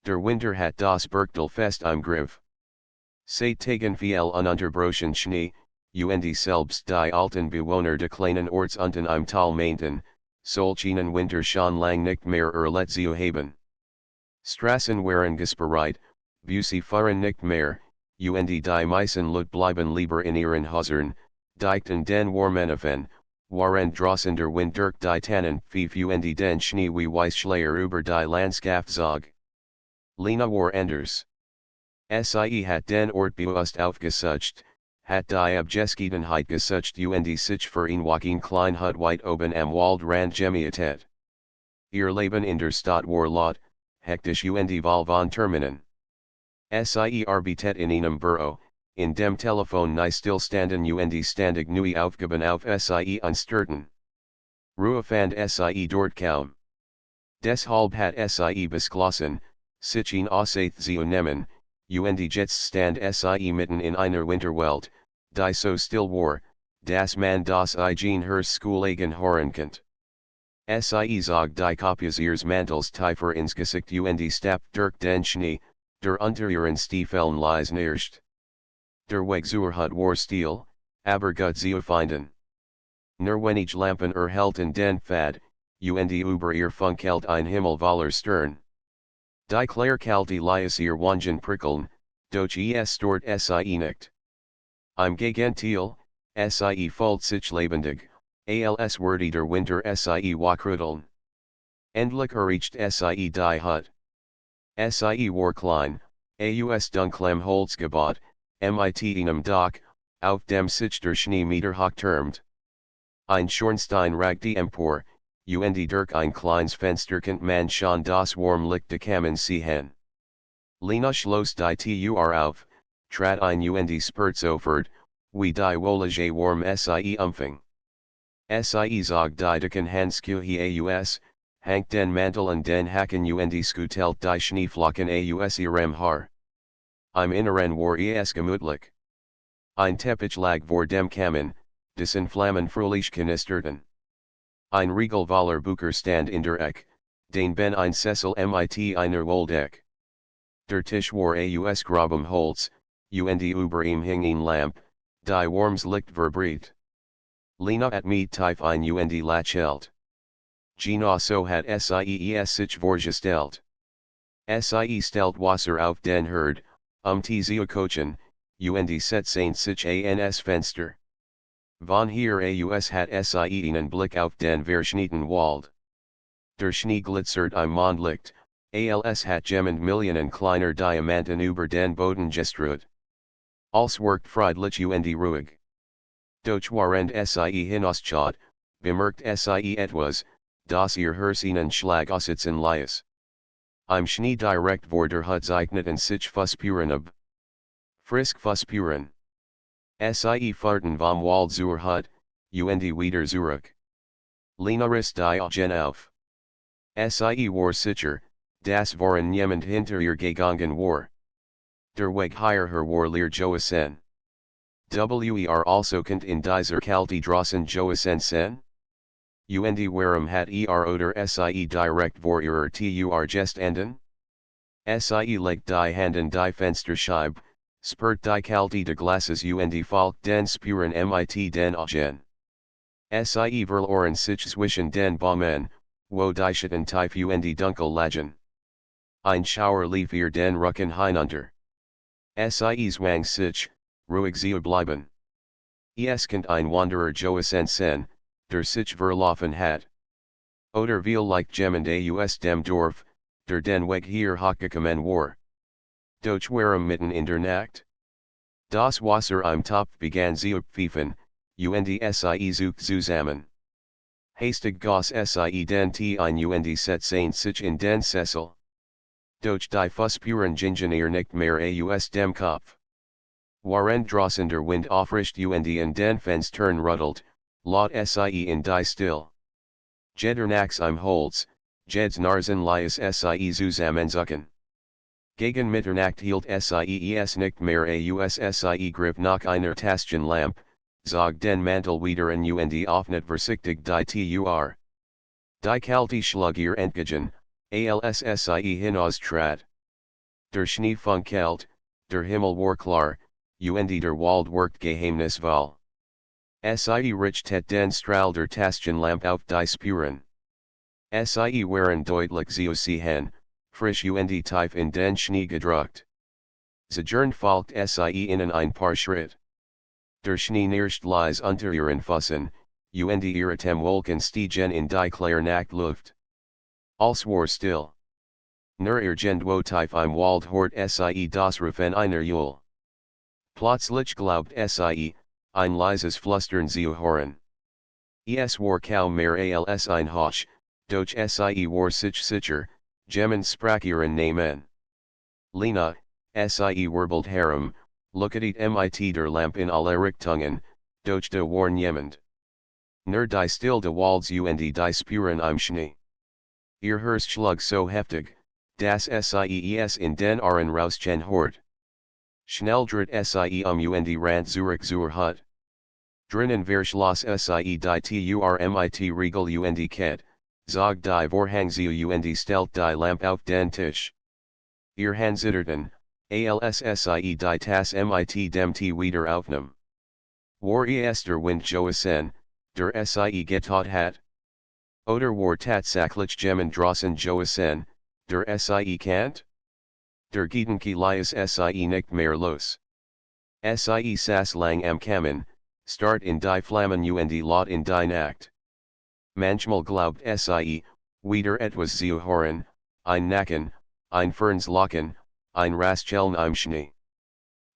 Der Winter hat das Bergtal fest im Griff. Seit Tagen viel ununterbrochen Schnee, und selbst die alten Bewohner des kleinen Orts unten im Tal meinten, solchen Winter schon lang nicht mehr erlebt zu haben. Strassen waren gesperrt, Busse fahren nicht mehr, und die meisten Leute bleiben lieber in ihren Häusern, dichten den Warmenofen, waren draußen der Wind durch die Tannen pfiff und den Schnee wie Weißschleier über die Landschaft zog. Lena war anders. Sie hat den Ort bewusst aufgesucht, hat die Abgeschiedenheit gesucht und sich für ihn walking klein hut weit oben am Waldrand gemietet. Ihr Leben in der Stadt war laut, hektisch und voll von Terminen. Sie arbeitet in einem Büro, in dem Telefon nie stillstanden und ständig neue Aufgaben auf Sie einstürten. Ruhe fand Sie dort kaum. Deshalb hat Sie beschlossen, sich in Aussicht zu nehmen, und jetzt stand Sie mitten in einer Winterwelt, die so still war, dass man das eigen Hörschulegen hören konnte. Sie zog die Copies ihres Mantels tiefer ins Gesicht und stappt durch den Schnee, der unter ihren Stiefeln lies nicht. Der Weg zur Hut war still, aber gut zu finden. Nur wenige Lampen erhellten den Pfad, und über ihr funkelt ein Himmel voller Stern. Die Klärkalte Lies ihr Wangen prickeln, doch es stört Sie nicht. Im Gegenteil, Sie fühlt sich lebendig, als würde der Winter Sie wachrütteln. Endlich erreicht Sie die Hut. Sie war klein, aus dunklem Holz gebaut, mit einem Dach, auf dem sich der Schnee Meter hoch türmt. Ein Schornstein ragte empor, und durch ein kleines Fenster konnte man schon das Warmlicht des Kamins sehen. Lena schloss die Tür auf, trat ein und spurt sofort, wie die Wohlige warm Sie umfing. Sie zog die dicken Handschuhe aus, hangt den Mantel an den Hacken und skutelt die Schneeflocken aus ihrem Haar. Im Inneren war es gemütlich. Ein Teppich lag vor dem Kamin, dessen Flammen fröhlich knisterten. Ein Riegel voller Bücher stand in der Ecke, den Ben ein Sessel mit einer Wolldecke. Der Tisch war aus grobem Holz, und über ihm hing eine Lampe, die warmes Licht verbreitet. Lena at me tief ein und lächelt. Genau so hat Sie sich vorgestellt. Sie stellt Wasser auf den Herd, zu kochen, und setzte sich ans Fenster. Von hier aus hat Sie einen Blick auf den verschneiten Wald. Der Schnee glitzert im Mondlicht, als hat jemand Millionen kleiner Diamanten über den Boden gestreut. Alles wirkt friedlich und ruhig. Doch während Sie hinauschaut, bemerkt Sie etwas, das ihr Herzen Schlag aussitzen ließ. Im Schnee direkt vor der Hut zeichneten sich Fußspuren ab. Frisk Fußspuren. Sie fahrten vom Wald zur Hut, und wieder zurück. Lena riss die Augen auf. Sie war sicher, dass waren niemand hinter ihr gegangen war. Der Weg hierher war leer gewesen. Also konnte in dieser Kalte draußen gewesen sein? Und warum hat oder Sie direkt vor ihrer Tür gestanden? Sie legt die Hand in die Fensterscheibe, spurt die Kalte de Glasses und folgt den Spuren mit den Augen. Sie verloren sich zwischen den Bäumen, wo die Schatten tief und dunkel lagen. Ein Schauer lief ihr den Rücken hinunter. Sie zwang sich, ruhig zu bleiben. Es konnte ein Wanderer gewesen sein, der sich verlaufen hat. Oder vielleicht jemand aus dem Dorf, der den Weg hier hochgekommen war. Doch warum mitten in der Nacht? Das Wasser im Topf begann zu pfeifen, und Sie sucht zusammen. Hastig goss Sie den Tee ein und setzte sich in den Sessel. Doch die Fußspuren gingen ihr nicht mehr aus dem Kopf. Waren draußen der Wind aufrischt und in den Fenstern rüttelt, laut Sie in die Still. Jeder nachts im Holz, jeds Narzen lies Sie zusammenzucken. Gegen Mitternacht hielt Sie nicht mehr aus Sie griff nach einer Taschenlampe, zog den Mantel wieder an und öffnet vorsichtig die Tür. Die Kalte schlug ihr entgegen, als Sie hinaustrat. Der Schnee funkelt, der Himmel war klar, und der Wald worked Geheimnisse voll. Sie richtet den Strahl der Taschenlampe auf die Spuren. Sie waren deutlich zu sehen, frisch und tief in den Schnee gedruckt. Zergernd folgt Sie in ein paar Schritt. Der Schnee nicht lies unter ihren Füßen, und ihre Wolken stiegen in die klare Nachtluft. Alles war still. Nur irgendwo tief im Wald hort Sie das Rufen einer Eule. Plötzlich glaubt Sie, ein leises Flüstern zu hören. Es war kaum mehr als ein Hoch, doch Sie war sich sicher, Jemand sprach ihren Namen. Lena, Sie wirbelt herum, looktet mit der Lampe in alle Richtungen, doch da war niemand. Nur die Stille Walds und die Spuren im Schnee. Ihr Herzschlag so heftig, dass Sie es in den Ohren rauschen hort. Schnell dreht Sie und rant zurück zur Hut. Drinnen verschloss Sie die Tür Riegel und Kette, zog die Vorhang zu und stellt die Lampe auf den Tisch. Ihr Hand zitterten, als Sie die Tasse mit dem Tee wieder aufnahm. War es der Wind Joassen, der Sie getot hat? Oder war tatsächlich jemand draußen Joassen, der Sie kennt? Der Gedanke ließ Sie nicht mehr los. Sie saß lang am Kamin, starrt in die Flammen und laut in die Nacht. Manchmal glaubt Sie, wieder etwas zu hören, ein Nacken, ein Fernslachen, ein Rascheln im Schnee.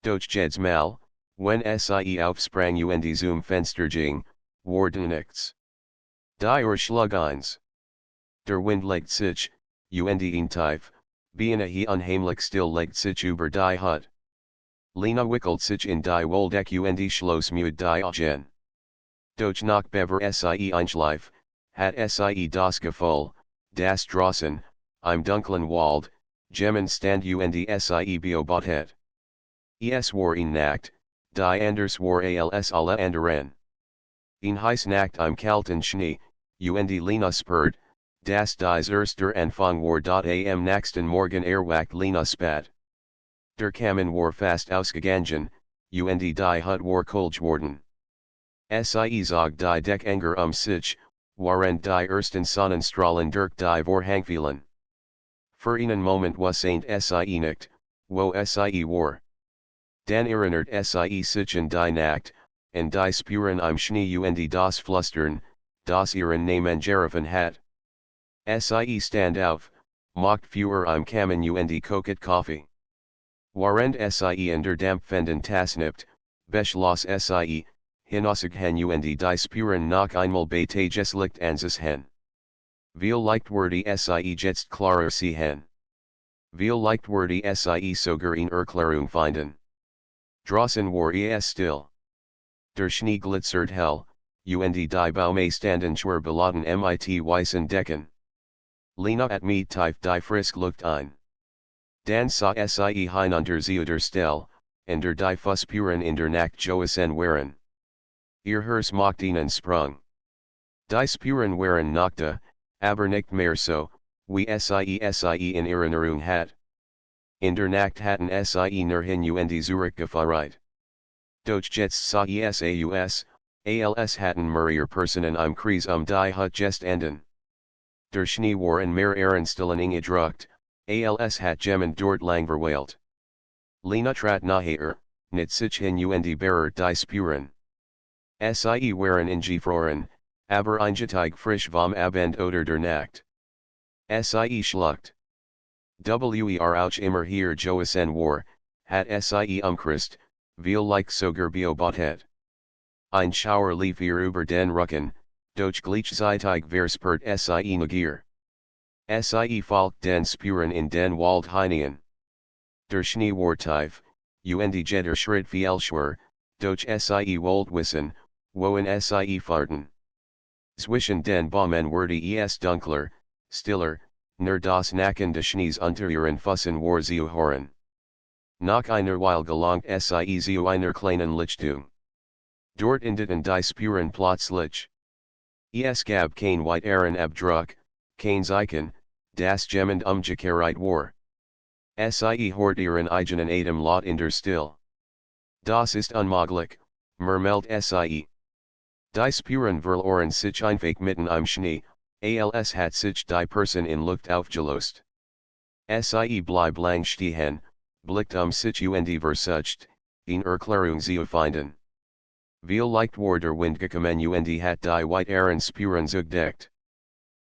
Doch jedes Mal, wenn Sie aufsprang und zum Fenster ging, war da nichts. Die Schlug eins. Der Wind legt sich, und ihn tief, beinahe unheimlich still legt sich über die Hut. Lena wickelt sich in die Wolldecke und schloss mit die Augen. Doch noch bever Sie einschlief, hat Sie das Gefühl, dass draußen, im dunklen Wald, jemand stand und Sie beobachtet. Es war in Nacht, die anders war als alle anderen. In heiße Nacht im kalten Schnee, und Lena spürt, dass dies erster Anfang war am nächsten Morgen erwacht Lena spät. Der Kamin war fast ausgegangen, und die Hut war cold geworden. Sie zog die Deckenger sich, waren die ersten Sonnenstrahlen durch die Vorhang fielen. Für einen Moment wusste Sie nicht, wo Sie war. Dann erinnert Sie sich in die Nacht, und die Spuren im Schnee und das Flüstern, das ihren Namen gerufen hat. Sie stand auf, macht Feuer im Kamin und kocht Kaffee. Während Sie in der dampfenden Tasse nippt, beschloss Sie, hinausgehen und die Spuren noch einmal bei Tageslicht anzusehen. Viel leicht wurde Sie jetzt klarer sehen. Viel leicht wurde Sie sogar in Erklärung finden. Draußen war es still. Der Schnee glitzert hell, und die Bäume standen schwer beladen mit weißen Decken. Lena mit tief die friske Luft ein. Dann sah Sie hinunter zu der Stelle, und die Fußspuren in der Nacht Joassen waren. Ihr Herz macht ihnen Sprung. Die Spuren waren noch da, aber nicht mehr so, wie Sie in Erinnerung hat. In der Nacht hatten Sie nur hin und zurückgefahren. Doch jetzt sah es als hatten mehrere Personen im Kreis die Hut gestanden. Der Schnee war in mehreren Stellen gedruckt, als hat jemand dort lang verweilt. Lena trat naher, nit sich hin und berer die Spuren. Sie waren ingefroren, aber eingetig frisch vom Abend oder der Nacht. Sie schluckt. Auch immer hier Joassen war, hat Sie Christ, viel like sogar beobachtet. Ein Schauer lief ihr über den Rücken, doch gleichzeitig verspürt Sie Neugier. Sie folgt den Spuren in den Wald hinein. Der Schnee war tief, und jeder Schritt viel schwer, doch Sie wollt wissen, wohin Sie fahrten. Zwischen den Bäumen wurde es dunkler, stiller, nur das Knacken des Schnees unter ihren Füßen war zu hören. Nach einer Weile gelangt Sie zu einer kleinen Lichtung. Dort endeten die Spuren plötzlich. Es gab kein weiteren Abdruck, kein Zeichen, das jemand umgekehrt war. Sie hort ihren eigenen Atem lot in der Still. Das ist unmöglich, murmelt Sie. Die Spuren verloren sich einfach mitten im Schnee, als hat sich die Person in Luft aufgelöst. Sie blieb lang stehen, blickt sich und versucht, in Erklärung zu finden. Leicht war der Wind gekommen und hat die weiteren Spuren zugedeckt.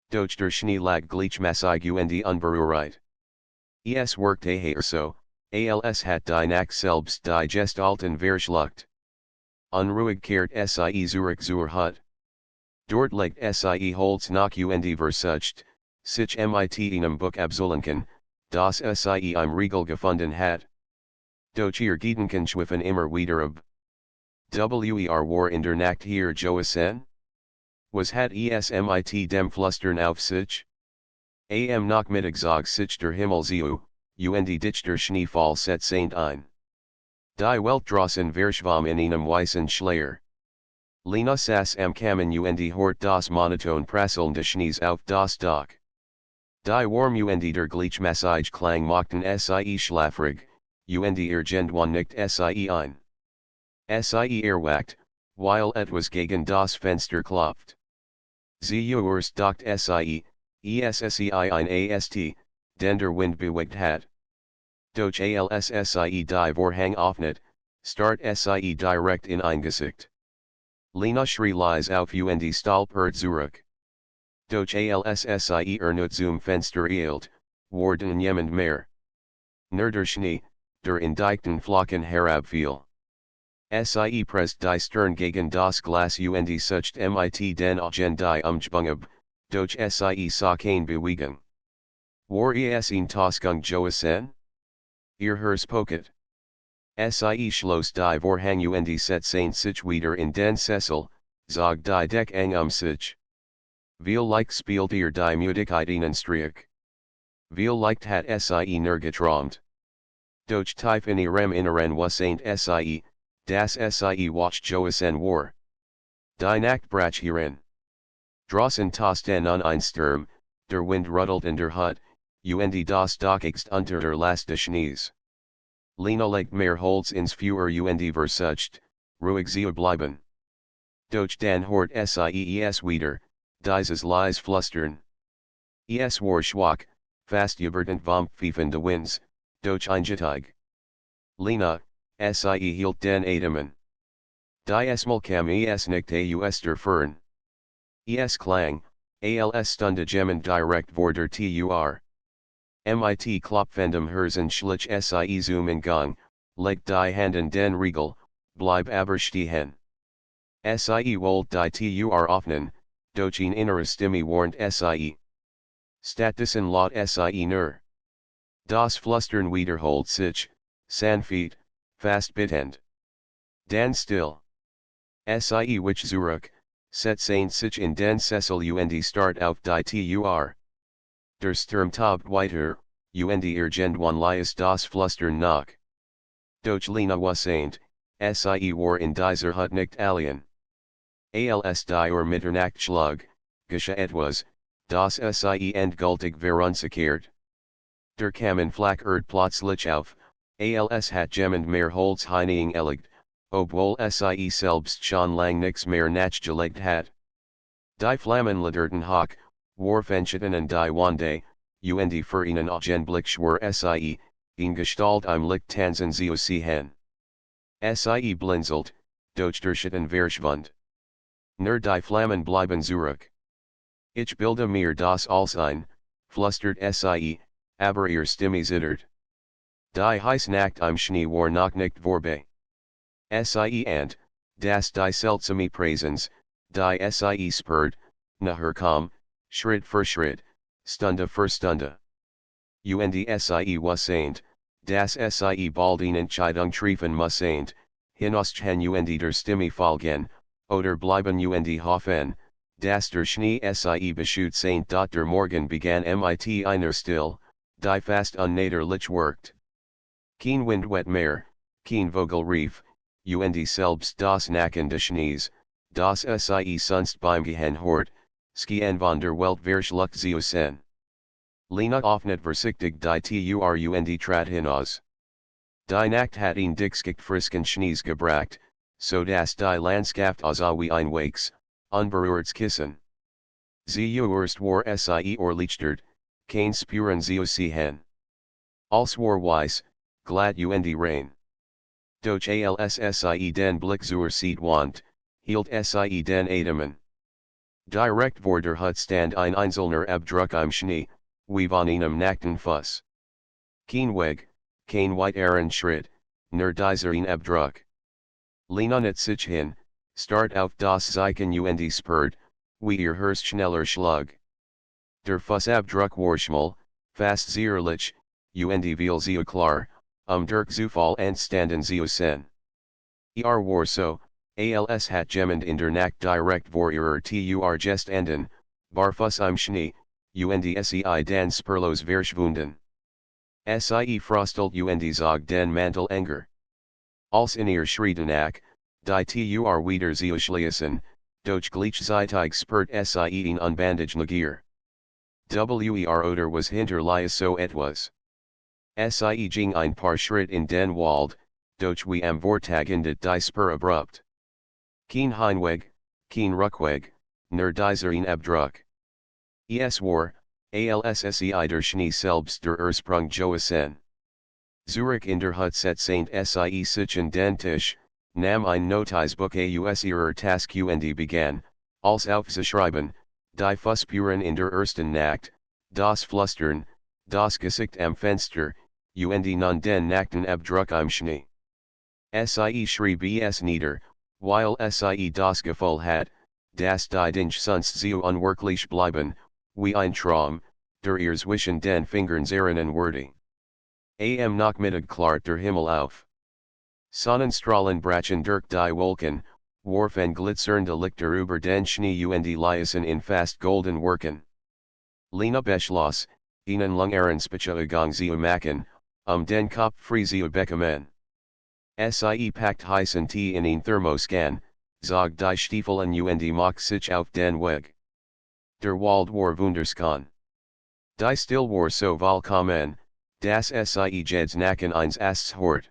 Doch der Schnee lag gleichmäßig und unberührt. Es wirkte so, als hat die Nacht selbst die Gestalten verschluckt. Unruhig kehrt Sie zurück zur Hut. Dort legt Sie Holz nach und versucht, sich mit einem Buch abzulenken, das Sie im Regal gefunden hat. Doch ihr Gedanken schwiffen immer wieder ab. War in der Nacht hier gewesen? Was hat es mit dem Flüstern auf sich? Am Nachmittag zog sich der Himmel zu, und der Schneefall setzte ein. Die Welt draußen verschwamm in einem weißen Schleier. Lena saß am Kamin und hort das monoton Prasseln des Schnees auf das Dach. Die warm und der gleichmäßige Klang machten Sie schlafrig, und irgendwann nickt Sie ein. Sie erwacht, weil etwas gegen das Fenster klopft. Sie dacht Sie, essi ein ast, den der Wind bewegt hat. Doch als Sie die Vorhang öffnet, start Sie direkt in ein Gesicht. Lena schrie leise auf und stolpert zurück. Doch als Sie nicht zum Fenster eilt, wurde niemand mehr. Nur der Schnee, der in dichten Flocken herabfiel. Sie presst die Stirn gegen das Glas und sucht mit den Augen die Umgebung, doch Sie sah keine Bewegung. War es in Tastung gewesen? Ihr Pocket. Sie schloss die Vorhang und setzte sich wieder in den Sessel, zog die Deckung sich. Leicht spielt die Müdigkeit einen Streich. Leicht hat Sie nur geträumt. Doch tief in ihrem Inneren was Sie, das Sie watcht gewesen war. Die Nacht brach hierin. Draußen tosten an ein Sturm, der Wind rüttelt in der Hut, und das Dach ist unter der Last des Schnees. Lena legt mehr Holz ins Feuer und versucht, ruhig zu bleiben. Doch dann hort Sie es wieder, dieses leise Flüstern. Es war schwach, fast überdent vom Pfeifen des Winds, doch eingetig. Lena, Sie hielt den Atemen. Die Mal kam es nicht aus der Fern. Es klang, als Stunde jemand direkt vor der Tür. Mit klopfendem Herzen schlich Sie zum Gang, legt die Handen den Riegel, bleib aber stehen. Sie wollte die Tür öffnen, doch eine innere Stimme warnt Sie. Stattdessen laut Sie nur. Das Flüstern wiederholt sich, sanft, fast bittend. Dan still. Sie wich zurück, setzte sich in den Sessel und start auf die Tür. Der Sturm tobt weiter, und irgendwann ließ das Flüstern nach. Doch Lena wasn't, Sie war in dieser Hut nicht allein. Als die Mitternacht schlug, geschah etwas, das Sie endgültig verunsichert. Der Kamin flackert plötzlich auf, als hat jemand mehr Holz hineingelegt, obwohl Sie selbst schon lang nix mehr nachgelegt hat. Die Flammen lederten hoch, warfen und die Wande, und für einen Augenblick schwor Sie, in Gestalt im Licht tanzen zu sehen. Sie blinzelt, doch der Schatten verschwand. Nur die Flammen bleiben zurück. Ich bilde mir das alles ein, flüstert Sie, aber ihr Stimme zittert. Die heiße Nacht im Schnee war noch nicht vorbei. Sie and, das die seltsame Präsenz, die Sie spürt, nachher kam, Schritt für Schritt, Stunde für Stunde. Und Sie wasn't, das Sie bald in Entscheidung treffen mussen't, hinausgehen und der Stimme folgen, oder bleiben und hoffen, dass der Schnee Sie beschützt sein. Der Morgen begann mit einer Still, die fast unnatürlich wirkt. Kein Wind wet mehr, kein Vogel rief, und selbst das Nacken des Schnees, das Sie sonst beim Gehen hort, skien von der Welt verschluckt zu sein. Lena offnet versichtig die Turund trat hinaus. Die Nacht hat ihn dickskikt frisken Schnees gebracht, so dass die Landschaft aussah wie ein Wakes, unberührtes Kissen. Sie Urst war sie Lichtert, kein Spuren sie hen. Als war weiss, glatt und rein. Doch als sie den Blick zur Seite wand, hielt sie den Atemen. Direkt vor der Hut stand ein einzelner Abdruck im Schnee, wie von einem nackten Fuss. Kein Weg, kein weiteren Schritt, nur dieser Abdruck. Lena net sich hin, start auf das Zeichen und spurt, wie ihr Hörst schneller Schlag. Der Fußabdruck war schmal, fast zierlich, und viel zu klar, durch Zufall entstanden zu sein. War so, als hat jemand in der Nacht direkt vor ihrer gestanden, barfuß im Schnee, und sie dann spurlos verschwunden. Sie frostelt und zog den Mantel enger. Als in ihr Schritten nach, die wieder zu schließen, doch gleichzeitig spurt sie ihn unbandaged Lagier. Oder was hinterlasse so etwas. Sie ging ein paar Schritt in den Wald, doch wie am Vortag endet die Spur abrupt. Kein Hinweg, kein Rückweg, nur dieser Abdruck. Es war, als sie der Schnee selbst der Ursprung Joasen. Zurück in der Hut set St. Sie sich in den Tisch, nahm ein Notizbuch aus ihrer Task und begann, als aufzuschreiben, die Fußspuren in der ersten Nacht, das Flüstern, das Gesicht am Fenster, und nun den nackten Abdruck im Schnee. Sie schrieb es nieder, weil sie das Gefühl hat, dass die Dinge sonst so unwirklich bleiben, wie ein Traum, der ihr zwischen den Fingern zerrinnen würde. Am Nachmittag klart der Himmel auf. Sonnenstrahlen brachen durch die Wolken, warfen glitzernde Lichter über den Schnee und ließen in fast golden Worken. Lena beschloss, einen längeren Spaziergang zu machen, den Kopf frei zu bekommen. Sie packt heißen Tee in ein Thermoskan, zog die Stiefel an und macht sich auf den Weg. Der Wald war wunderschön. Die Still war so vollkommen, dass sie jeds nacken eins asts hort.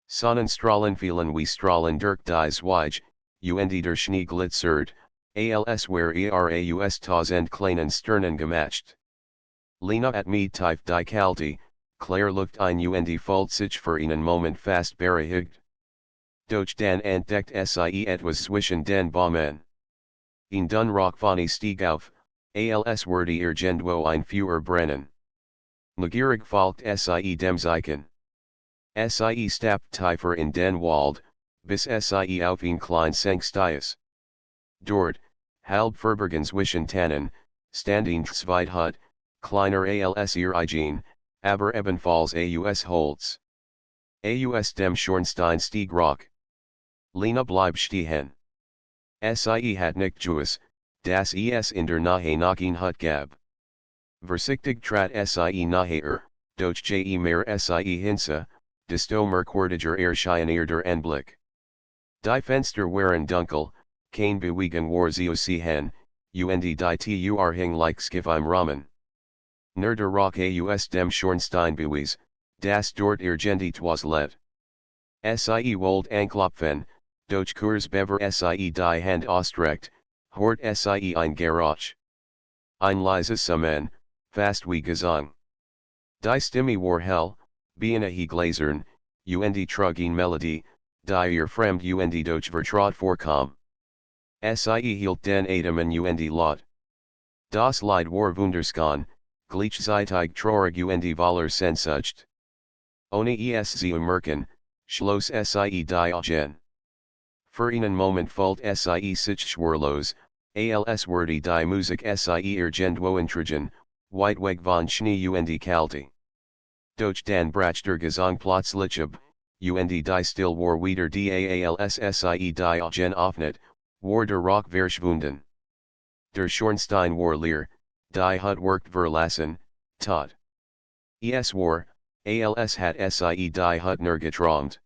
Sonnenstrahlen fielen wie Strahlen durch die Zweige, und der Schnee glitzert, als wär aus tausend kleinen Sternen gemacht. Lena at me tief die Kalte, Claire looked ein und fühlt sich für einen Moment fast beruhigt. Doch dann entdeckt sie etwas zwischen den Bäumen. Ein Dunrock stieg auf, als würde irgendwo ein Feuer brennen. Neugierig folgt sie dem Zeichen. Sie stappt tiefer in den Wald, bis sie auf ein klein Senk stiess. Dort, halb verborgen zwischen Tannen, standing zweit Hut, kleiner als eigen, aber ebenfalls aus Holz. Aus dem Schornstein stieg Rock. Lena bleib stehen. Sie hat nicht gewusst, dass es in der Nähe noch ein Hut gab. Versichtig trat sie nachher, doch je mehr sie hinsa, desto merkwürdiger erschien der Anblick. Die Fenster waren dunkel, kein Bewegung war zu sehen, und die Tür hing like Skiff im Rahmen. Nur der Rock aus dem Schornstein bewies, dass dort irgendetwas let. Sie wollt anklopfen, doch kurz bevor sie die Hand ausstreckt, hort sie ein Geräusch. Ein leises Summen, fast wie Gesang. Die Stimme war hell, beinahe gläsern, und trug eine Melodie, die ihr fremd und doch vertraut vorkam. Sie hielt den Atemen und laut. Das Lied war wunderschön, gleichzeitig traurig und voller Sehnsucht. Ohne es zu merken, schloss sie die Augen. Für einen Moment fühlt sie sich schwerelos, als würde die Musik sie irgendwo intrigen, weit weg von Schnee und Kälte. Doch dann brach der Gesang plötzlich ab, und die Still war wieder als sie die Augen öffnet, war der Rock verschwunden. Der Schornstein war leer, die Hut worked verlassen, tot. Es war, als hat sie die Hut nur geträumt.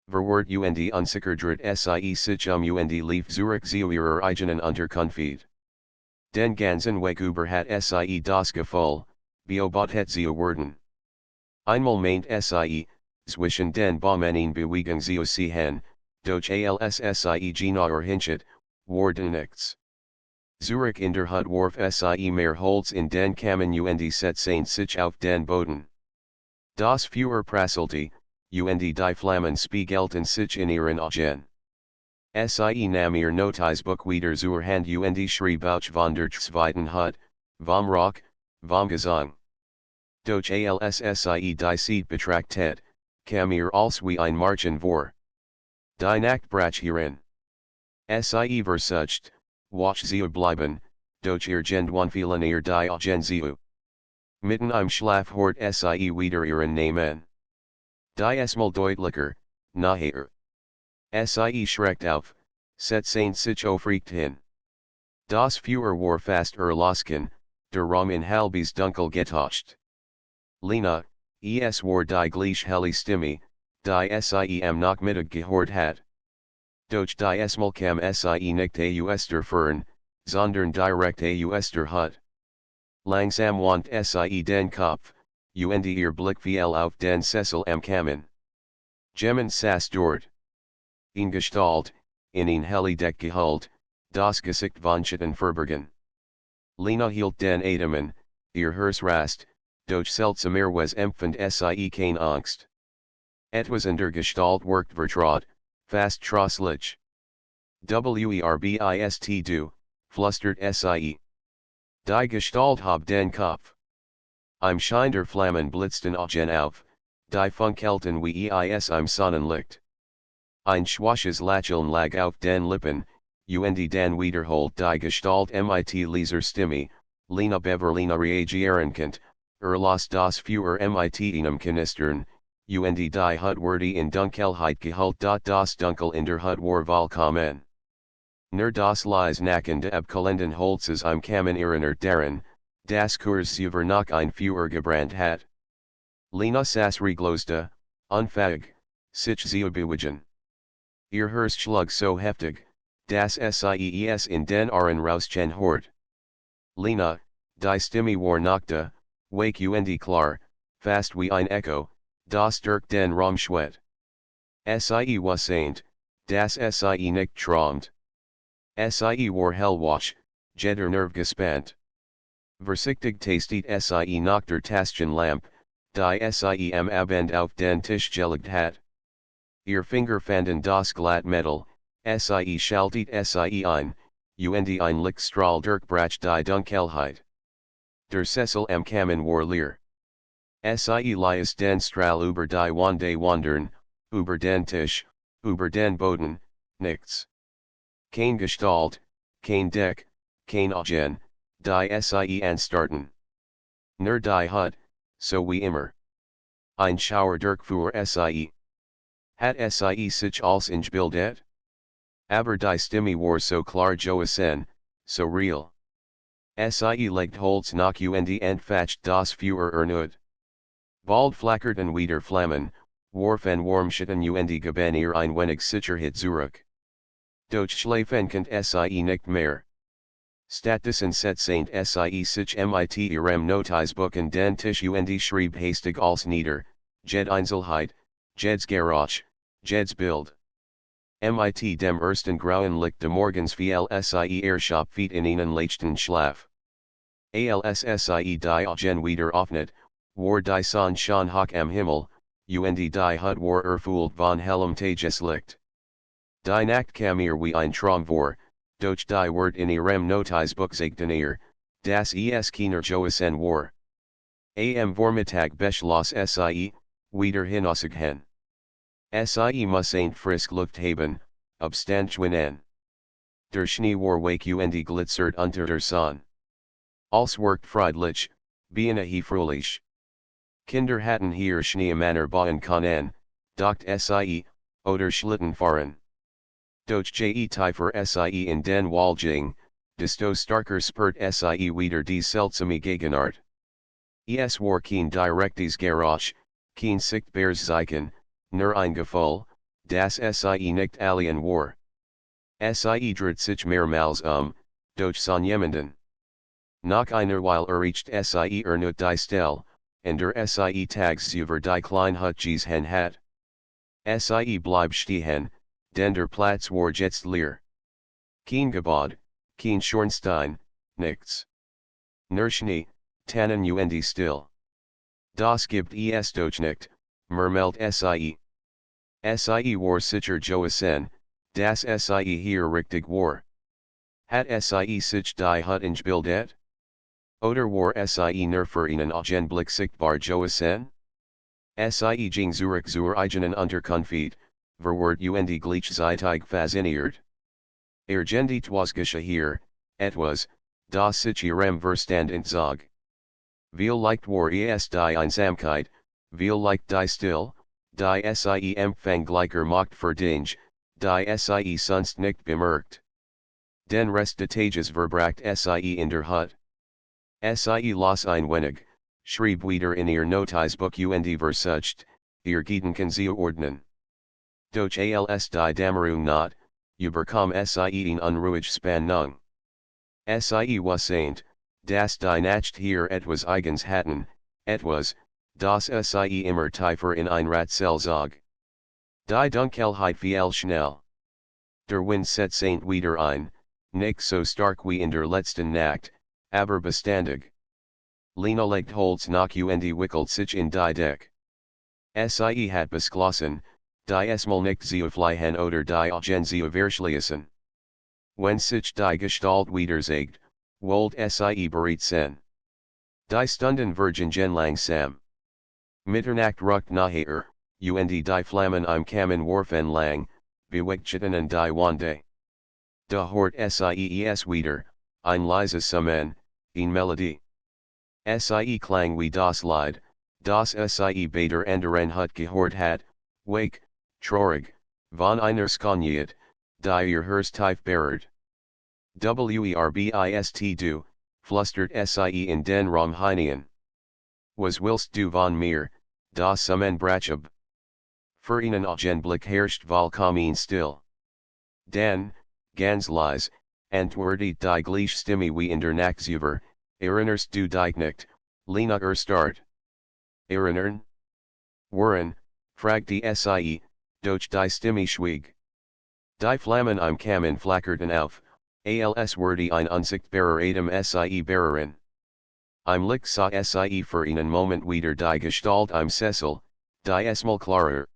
Verwirrt und unsichert sie sich und lief zurück zu ihrer eigenen Unterkunft. Den ganzen Weg über hat sie das Gefühl, Beobot sie werden. Einmal meint sie, zwischen den Baumennen Bewegung sie hen, durch sie genauer hinschaut, worden nichts. Zurück in der Hut warf sie mehr Holz in den Kamin und setzte sich auf den Boden. Das Feuer prasselte, und die Flammen spiegelten sich in ihren Augen. Sie nahm ihr Notizbuch wieder zur Hand und schrieb auch von der zweiten Hut, vom Rock, vom Gesang. Durch sie die Seed betrachtet, kam ihr als wie ein Märchen vor. Die Nacht brach hierin. Sie versucht, wach zu bleiben, doch ihr Gendwan fielen ihr die Augen zu. Mitten im Schlaf hort sie wieder ihren Namen. Die Esmal deutlicher, nachher. Sie schreckt auf, setzte sich aufrecht hin. Das Feuer war fast erlosken, der Raum in halbes Dunkel getauscht. Lena, es war die gleiche helle Stimme, die sie am Nachmittag gehört hat. Doch die Esmal kam sie nicht aus der Fern, sondern direkt aus der Hut. Langsam wand sie den Kopf, und ihr Blick fiel auf den Sessel am Kamin. Jemand saß dort. In Gestalt, in ein helle Deck gehüllt, das Gesicht von Schatten verborgen. Lena hielt den Atem, ihr Herz rast, doch seltsamer was empfand sie keine Angst. Etwas in der Gestalt worked vertraut, fast tröstlich. Werbist du, flüstert sie. Die Gestalt hob den Kopf. Im Schein der Flammen blitzten Augen auf, die funkelten wie im Sonnenlicht. Ein schwaches Lächeln lag auf den Lippen, und dann wiederholt die Gestalt mit leiser Stimme, Lena Beverlina reagieren las das Feuer mit einem Kanistern, und die Hut wurde in Dunkelheit gehüllt. Das Dunkel in der Hut war vollkommen. Nur das leise Nackende abkalenden Holzes im Kamin erinnert daran, das Kurs über noch ein Feuer gebrannt hat. Lena saß regloste, unfähig, sich zu bewegen. Ihr Herz schlug so heftig, dass sie in den Ohren rauschen hort. Lena, die Stimme war nachte, wake und klar, fast wie ein Echo, das durch den Raum schwett. Sie wusste, dass sie nicht träumt. Sie war hellwach, jeder Nerv gespannt. Vorsichtig tastet sie nach der Taschenlampe, die sie am Abend auf den Tisch gelegt hat. Ihr Finger fanden das Glattmetall, sie schaltet sie ein, und ein Lichtstrahl durchbrach die Dunkelheit. Der Sessel am Kamin war leer. Sie ließ den Strahl über die Wände wandern, über den Tisch, über den Boden, nichts. Kein Gestalt, kein Deck, kein Augen, die sie anstarrten. Nur die Hut, so wie immer. Ein Schauer durchfuhr sie. Hat sie sich als eingebildet? Aber die Stimme war so klar Joasen, so real. Sie legt Holz nach und entfacht das Feuer erneut. Bald flackerten wieder Flammen, warfen Warmschatten und gaben ihr ein wenig Sicherheit zurück. Doch schlafen sie nicht mehr. Stattdessen setzte sie sich mit ihrem Notizbuch an den Tisch und schrieb hastig als nieder, Jed Einzelheit, Jed's Garage, Jed's Bild. Mit dem ersten grauen Licht des Morgens fiel sie Erschaffet in einen leichten Schlaf. Als sie die Augen wieder öffnet, war die Sonne schon hoch am Himmel, und die Hut war erfüllt von hellem Tageslicht. Die Nacht kam ihr wie ein Traum vor, doch die Wort in ihrem Notizbuch sagten ihr, dass es keiner Joasen war. Am Vormittag beschloss sie, wieder hinauszugehen. Sie muss frisk Luft haben, abstanden. Der Schnee war wake und glitzert unter der Sonne. Alles worked friedlich, beinahe fröhlich. Kinder hatten hier Schneemanner bauen können, dacht sie, oder Schlitten fahren. Doch tiefer sie in den Walljing, desto starker spürt sie wieder die seltsame Gegenart. Es war kein direktes Garage, kein sichtbares Zeichen, nur ein Gefühl, das sie nicht alien war. Sie dreht sich mehrmals doch son jemanden. Noch eine Weile erreicht sie nicht die Stelle, an der sie tags über die Kleinhut hen hat. Sie bleib stehen, denn der Platz war jetzt leer. Kein Gebäude, kein Schornstein, nichts. Nur Schnee, Tannen und still. Das gibt es doch nicht, murmelt sie. Sie war sicher Joasen, das sie hier richtig war. Hat sie sich die Hut eingebildet? Oder war sie nur für einen Augenblick sichtbar Joasen? Sie ging zurück zur eigenen Unterkunft, verwirrt und gleichzeitig fasziniert. Gendietwas hier, etwas, das sich ihrem Verstand entzog. Viel leicht war es die Einsamkeit, viel leicht die Still, die sie empfang gleicher Macht verdient, die sie sonst nicht bemerkt. Den Rest des Tages verbracht sie in der Hut. Sie las ein wenig, schrieb wieder in ihr Notizbuch und versucht, ihr Gedanken zu ordnen. Doch als die Dämmerung naht, überkam sie in unruhige Spannung. Sie wusste, dass die Nacht hier etwas eigens hatten, etwas, das sie immer tiefer in ein Rätsel zog. Die Dunkelheit fiel schnell. Der Wind setzte wieder ein, nicht so stark wie in der letzten Nacht, aber beständig. Lena legt Holz nach und wickelt sich in die Deck. Sie hat beschlossen, die Esmal nicht zu fliehen oder die Augen zu verschließen. Wenn sich die Gestalt wiederzeigt, wollt sie bereit sein. Die Stunden vergingen langsam. Mitternacht rückt naher, und die Flammen im Kamin warfen lang, bewegten die Wande. Da hort sie es wieder, ein leises Summen, eine Melodie. Sie klang wie das Lied, das sie bei der anderen Hut gehört hat, wake, traurig, von einer Skoniet, die ihr Herz tief berührt. Werbist du, flüstert sie in den Raum hinein. Was willst du von mir, das Summenbrachab? Für einen Augenblick herrscht vollkommen still. Dann, ganz leise, antwortet die gleiche Stimme wie in der Nacht zuvor, erinnerst du dich nicht, Lena Start. Erinnern? Woran, fragte sie, doch die Stimme schwieg. Die Flammen im Kamin flackerten auf, als wurde ein unsichtbarer Atem sie berühren. Im Licht sah sie für einen Moment wieder die Gestalt im Sessel, die Esmal klarer.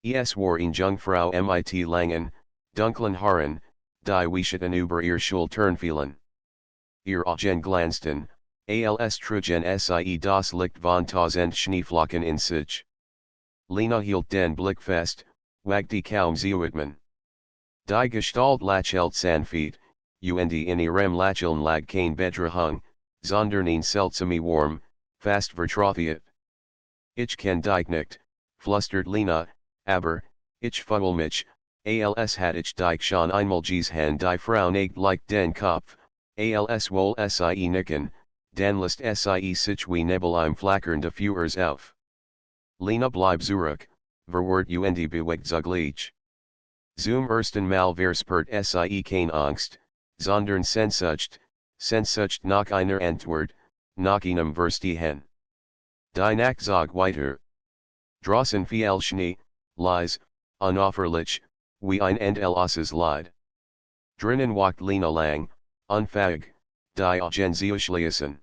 Es war eine Jungfrau mit langen, dunklen Haaren, die Wischten über ihr Schultern fielen. Ihr Augen glanzten, als trugen sie das Licht von tausend Schneeflocken in sich. Lena hielt den Blick fest, wagte kaum zu atmen. Die Gestalt lächelte sanft, und in ihrem Lächeln lag kein Bedrahung, sondern ein seltsame warm, fast vertrautheit. Ich kann dich nicht, flüstert Lena, aber, ich fühle mich, als hatte ich dich schon einmal gesehen. Die Frau neigt leicht den Kopf, als wohl sie nicken, dann lässt sie sich wie Nebel im Flackern des Feuers auf. Lena bleib zurück, verwirrt und bewegt zugleich. Zum ersten Mal verspürt sie keine Angst, sondern Sehnsucht nach einer Antwort, nach einem Verstehen. Die Nacht zog weiter. Draußen fiel Schnee, leise, unaufhörlich, wie ein endloses Lied. Drinnen walkt Lena lang, unfähig, die Augen zu schließen.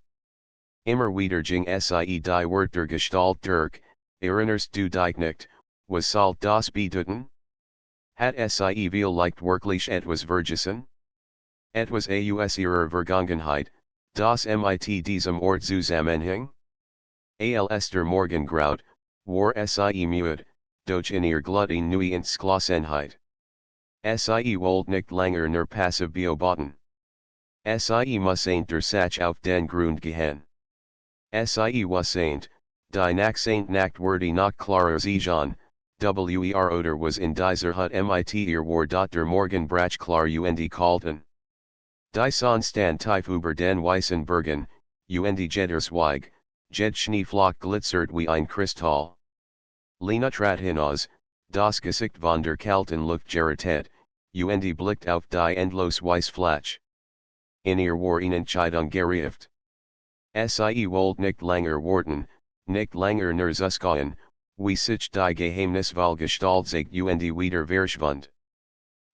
Immer wieder ging sie die Wort der Gestalt durch, erinnerst du dich nicht, was soll das bedeuten? Hat sie vielleicht wirklich etwas vergessen? Etwas aus ihrer Vergangenheit, das mit diesem Ort zusammenhing? Als der Morgen graut, war sie müde, doch in ihr Gluten nu Entschlossenheit. Sie wollte nicht länger nur passiv beobachten. Sie musste der Sache auf den Grund gehen. Sie wusste, die Nacht wurde noch klarer sehen, oder was in dieser Hut mit ihr war der Morgen brach klar und kalten. Die Sonne stand tief über den weißen Bergen, und jeder Zweig, jed Schneeflock glitzert wie ein Kristall. Lena trat hinaus, das Gesicht von der kalten Luft gerötet, und blickt auf die endlos weiße Fläche. in ihr war ihnen Scheidung gerieft. Sie wollt nicht länger warten, nicht länger nur zuskauen, wie sich die Geheimnisvoll Gestalt zeigt und wieder verschwand.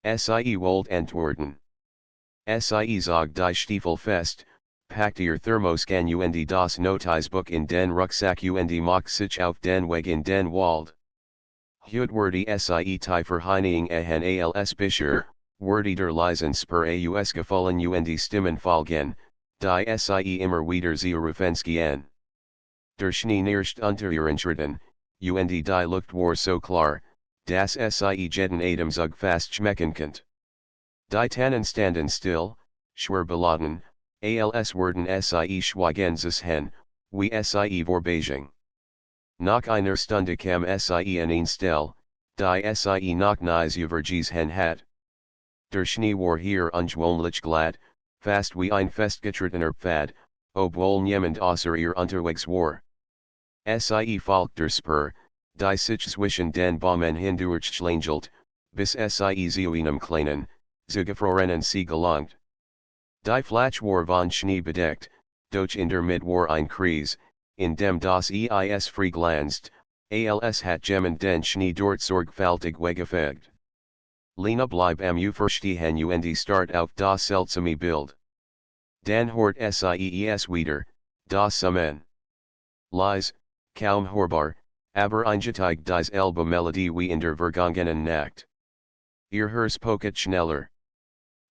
Sie wollt antworten. Sie zog die Stiefel fest, packt ihr Thermoskan und das Notizbuch in den Rucksack und macht sich auf den Weg in den Wald. Heut wurde Sie tie Verheinigung ehen als Bischer, wurde der Leisens per aus gefallen und Stimmen folgen, die Sie immer wieder zurufenskian. Der Schnee nicht unter ihren Schritten, und die Luft war so klar, dass Sie jeden Atemzug fast schmecken konnte. Die Tannen standen still, schwer beladen, als würden Sie schweigen hen, wie Sie vorbeiging. Nach einer Stunde kam Sie in ein Stell, die Sie noch nies übergesehen hat. Der Schnee war hier ungewöhnlich glatt, fast wie ein festgetretener Pfad, obwohl niemand außer ihr unterwegs war. Sie folgt der Spur, die sich zwischen den Bäumen hindurchschlängelt, bis Sie zu einem kleinen, zugefrorenen See gelangt. Die Fläche war von Schnee bedeckt, doch in der Mitte war ein Kreis, in dem das Eis frei glanzt, als hat jemand den Schnee dort sorgfältig weggefegt. Lena blieb am Ufer stehen und start auf das seltsame Bild. Dann hört Sie es wieder, das Summen. Leise, kaum hörbar, aber eingetig dieselbe Melodie wie in der vergangenen Nacht. Ihr Hers pocket schneller.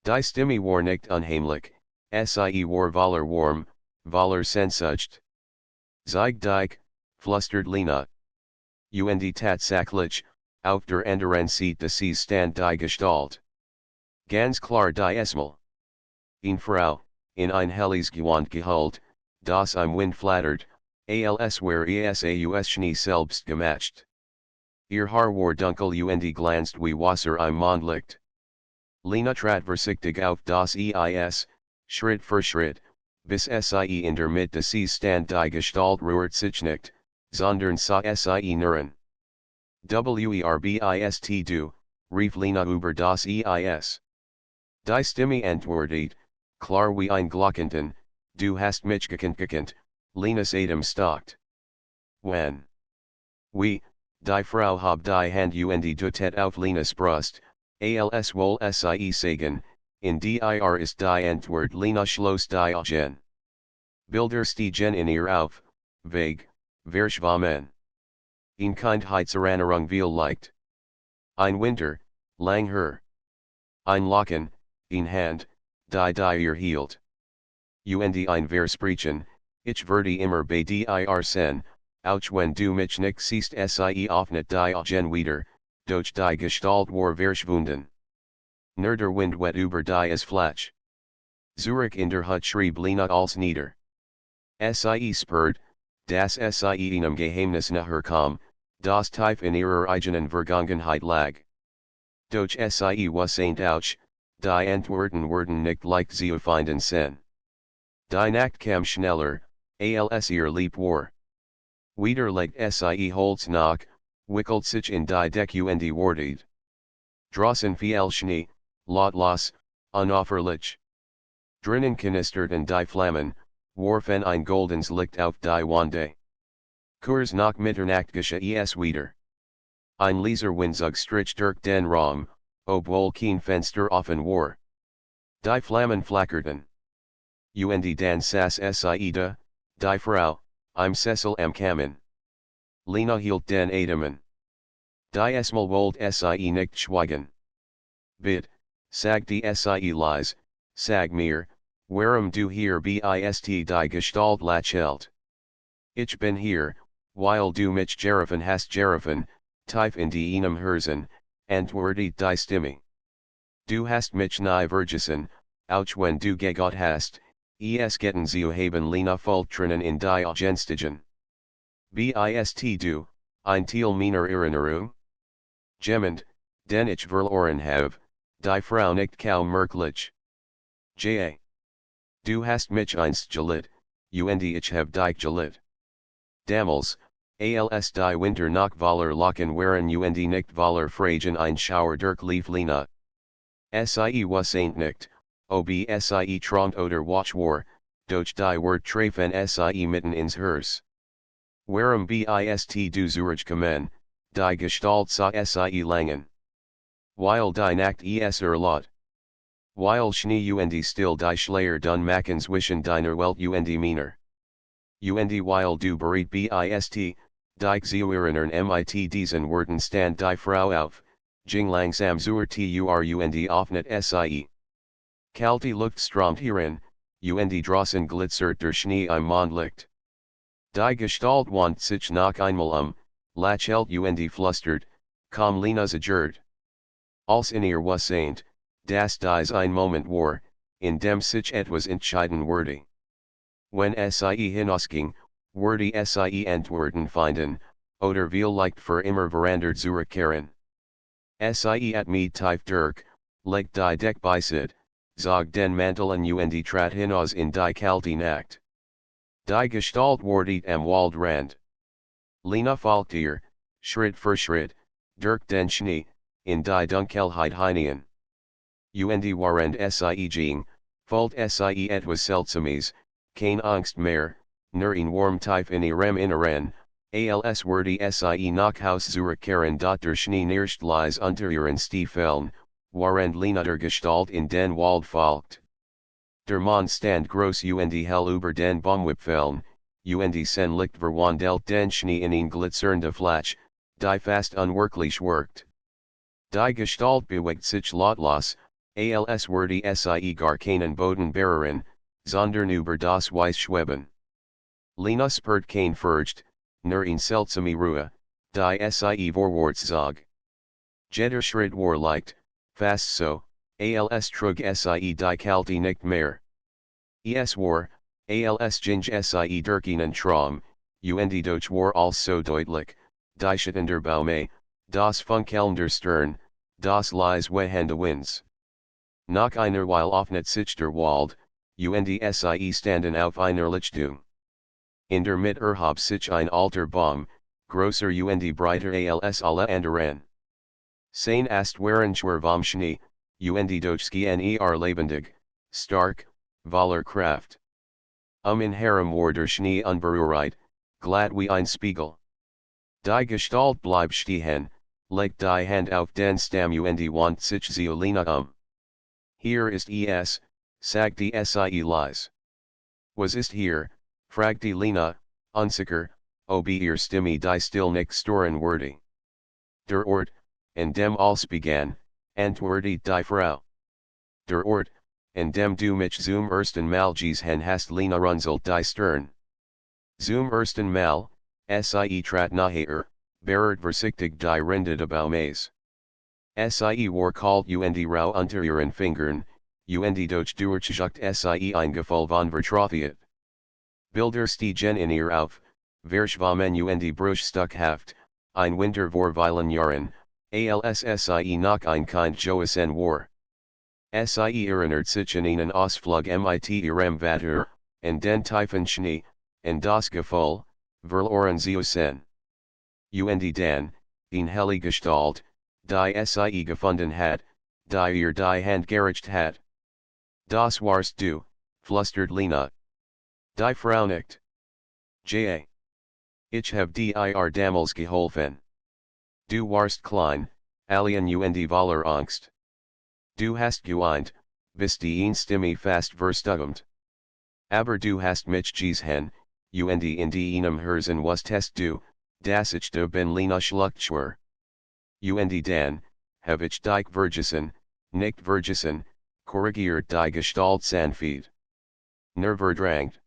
Die Stimme war nicht unheimlich, Sie war voller warm, voller Sehnsucht. Zeig dich, flüstert Lena. Und tatsächlich, auf der anderen Seite des stand die Gestalt. Ganz klar die Esmal. Eine Frau, in ein helles Gewand gehüllt, das im Wind flattert, als wär es aus Schnee selbst gemacht. Ihr Haar war dunkel und glanzt wie Wasser im Mondlicht. Lena trat vorsichtig auf das Eis, Schritt für Schritt, bis Sie in der Mitte des Sees stand die Gestalt rührt sich nicht, sondern sah Sie nuren. Werbist du, rief Lena über das Eis. Die Stimme antwortet, klar wie ein Glockenten, du hast mich gekannt, Lenas Atem stockt. When? Wie, die Frau hab die Hand und dutet auf Lenas Brust, als wohl Sie sagen, in dir ist die Antwort Lena schloss die Augen. Bilder stiegen in ihr auf, vague, verschwommen. Ein Kindheitserinnerung viel leicht. Ein Winter, lang her. Ein Locken, in Hand, die ihr hielt. Und ein Versprechen, ich werde immer bei dir sein, auch wenn du mich nicht siehst. Sie öffnet die Augen wieder, doch die Gestalt war verschwunden. Nur der Wind wet über das Fläche. Zurück in der Hut schrieb Lena als nieder. Sie spürt, dass Sie einem Geheimnis nahe kam, das tief in ihrer eigenen Vergangenheit lag. Doch Sie wusste auch, die Antworten wurden nicht leicht zu finden sein. Die Nacht kam schneller, als ihr lieb war. Wieder legt Sie Holz nach, wickelt sich in die Decke und wartet. Draußen viel Schnee, lautlos, unaufhörlich. Drinnen knisterten die Flammen, warfen ein goldens Licht auf die Wände. Kurz nach Mitternacht geschah es wieder. Ein leiser Windzug strich durch den Raum, obwohl kein Fenster offen war. Die Flammen flackerten. Und dann saß Sie da, die Frau, im Sessel am Kamin. Lena hielt den Atemen. Die Esmal wollt Sie nicht schweigen. Bitte, sag die Sie leise, sag mir, warum du hier bist die Gestalt lächelt. Ich bin hier, weil du mich gerufen hast gerufen, tief in die einem Herzen, antwortet die Stimme. Du hast mich nie vergessen, auch wenn du gegangen hast, es getten zu haben Lena Folktränen in die Augen stiegen. Bist du, ein Teil meiner Erinnerung? Jemand, den ich verloren habe, die Frau nicht kaum merklich. Ja. Du hast mich einst geliebt, und ich hab dich geliebt. Damals, als die Winter noch voller Locken waren und nicht voller Fragen ein Schauer durch lief Lena. Sie wusste nicht, ob sie trongt oder watch war, doch die Wort treffen sie mitten ins Herz. Warum bist du zurück kommen, die Gestalt sah sie langen. Weil die Nacht es erlaubt. Weil Schnee und still die Schleier dun machen zwischen deiner Welt und meiner. Und weil du bereit bist, dich zu erinnern mit diesen Worten stand die Frau auf, ging langsam zur Tür und öffnet sie. Kalte Luft strömt herein, und draußen glitzert der Schnee im Mondlicht. Die Gestalt wandt sich noch einmal lächelt und flüstert, komm Lena zagert. Als in ihr Wusseint, dass dies ein Moment war, in dem sich etwas entscheiden würde. Wenn sie hinausging, würde sie Antworten finden, oder vielleicht für immer verandert zurückkehren. Sie at mit tief durch, legt die Deck beiseite, zog den Mantel an und trat hinaus in die kalte Nacht. Die Gestalt wartet am Waldrand. Lena folgt ihr, Schritt für Schritt, durch den Schnee, in die Dunkelheit hinein. Und während sie ging, fühlt sie etwas Seltsames, keine Angst mehr, nur ein warm tief in ihrem Inneren, als würde sie nach Haus zurückkehren. Der Schnee nicht lies unter ihren Stiefeln, während Lena der Gestalt in den Wald folgt. Der Mond stand groß und hell über den Baumwipfeln, und sen Licht verwandelt den Schnee in ein glitzernde Flash, die fast unwirklich wirkt. Die Gestalt bewegt sich lautlos, als würde sie gar keinen Boden berühren, sondern über das Weiß schweben. Lena spürt kein Furcht, nur ein seltsame Ruhe, die sie vorwärts zog. Jeder Schritt war leicht, fast so, als trug sie die Kalte nicht mehr. Es war, als ging sie durch einen Traum, und doch war alles so deutlich, die schüttende Baume, das funkelnde Stern, das leise wehende Winds. Nach einer Weile öffnet sich der Wald, und sie standen auf einer Lichtung. In der Mitte erhob sich ein alter Baum, größer und breiter als alle anderen. Sein Ast waren schwer vom Schnee, und doch schien lebendig, stark, voller Kraft. In Harem war der Schnee unberührt, glatt wie ein Spiegel. Die Gestalt bleibt stehen, legt die Hand auf den Stamm und wandt sich zu Lena. Hier ist es, sagt die sie leise. Was ist hier, fragte Lena, unsicher, ob ihr Stimme die still nicht stören würde. Der Ort, in dem alles begann, antwortet die Frau. Der Ort, in dem du mich zum ersten Mal gesehen hast. Lena runzelt die Stirn. Zum ersten Mal, sie trat naher, berührt vorsichtig die Rinde des Baumes. Sie war kalt und rau unter ihren Fingern, und doch durchzuckt sie ein Gefühl von Vertrautheit. Bilder stiegen in ihr auf, verschwammen und bruchstückhaft, ein Winter vor vielen Jahren, als sie noch ein Kind Joasen war. Sie erinnert sich an einen Ausflug mit ihrem Vater, und den tiefen Schnee, und das Gefühl, verloren zu sein. Und dann, eine helle Gestalt, die sie gefunden hat, die ihr die Hand gereicht hat. Das warst du, flüstert Lena. Die Frau nickt. Ich hab dir damals geholfen. Du warst klein, alien und voller Angst. Du hast geweint, bis die Stimme fast verstumt. Aber du hast mich gesehen, und in deinem Herzen wusstest du, dass ich da bin. Lena schluckt schwer. Und dann, hab ich dich vergessen, nicht vergessen, korrigiert die Gestalt sanft. Nur verdrängt.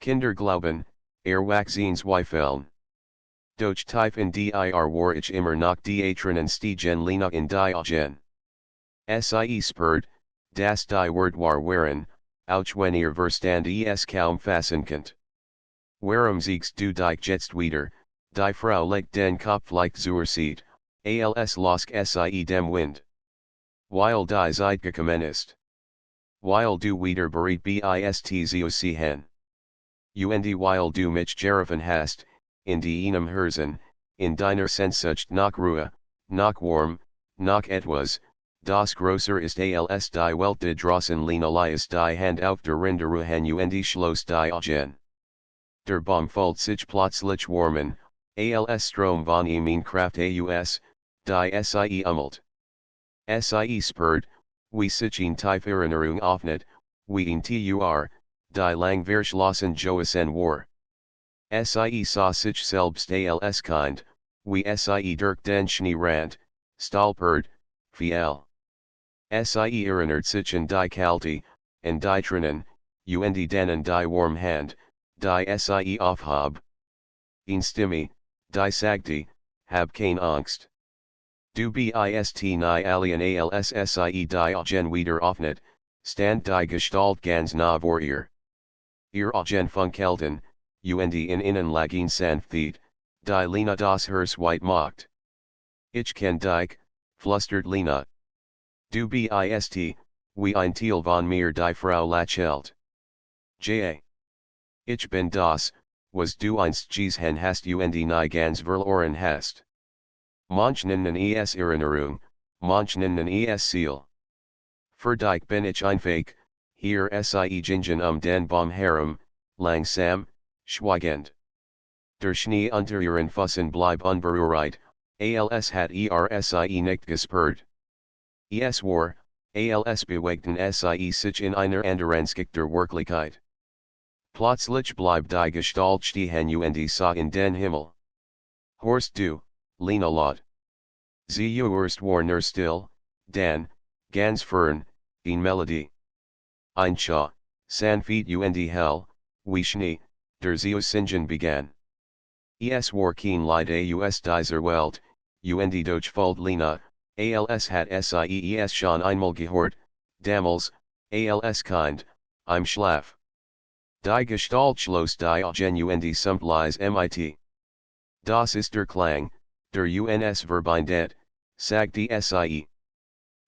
Kinder glauben, wachsen zweifeln. Doch tief in dir war ich immer noch die Tränen stiegen Lena in die Augen. Sie spürt, dass die Wort waren, auch wenn ihr Verstand es kaum fassen könnt. Warum siegst du dich jetzt wieder, die Frau legt den Kopf leicht zur Seite, als losk sie dem Wind. Weil die Zeit gekommen ist. Weil du wieder bereit bist zu sehen. Und weil du mich gerufen hast, in deinem Herzen, in deiner Sehnsucht nach Ruhe, nach Warm, nach etwas, Das Grosser ist als die Welt de draußen Lena Lias die Hand auf der Rinderuhen und Schloss die Augen. Der Baum folgt sich plötzlich warmen, als Strom von ihm Kraft aus, die Sie ummelt. Sie spürt, wie sich in tief Erinnerung öffnet, wie in Tur, die lang verschlossen Joasen war. Sie sah sich selbst als Kind, wie Sie durch den Schnee rannt, stolpert, fiel. Sie erinnert sich an die Kalte, an die Tränen, und dann an die warme Hand, die Sie aufhab. In Stimme, die sagte, hab keine Angst. Du bist nie alien als Sie die Augen wieder öffnet, stand die Gestalt ganz nah vor ihr. Ihr Augen funkelten, und in innen lagen sanftheit, die Lena das Herz weit macht. Ich kenn dich, flüstert Lena. Du bist, wie ein Teil von mir die Frau lächelt. Ich bin das, was du einst gesehen hast und nie ganz verloren hast. Manchen es Erinnerung, manchen es Ziel. Für dich bin ich einfach, hier Sie gingen den Baum herum, langsam, schweigend. Der Schnee unter ihren Füßen blieb unberührt, als hat Sie nicht gespürt. Es war, als bewegten Sie sich in einer anderen Schicht der Wirklichkeit. Plötzlich blieb die Gestalt stehen und sah in den Himmel. Horst du, Lena laut. Sie erst war nur still, dann, ganz fern, in Melodie. Ein Schau, sanft und hell, wie Schnee, der zu singen begann. Es war kein Lied aus dieser Welt, und doch folgt Lena, als hat Sie es schon einmal gehört, damals, als Kind, im Schlaf. Die Gestalt schloss die Augen und summt leise mit. Das ist der Klang, der uns verbindet, sagte Sie.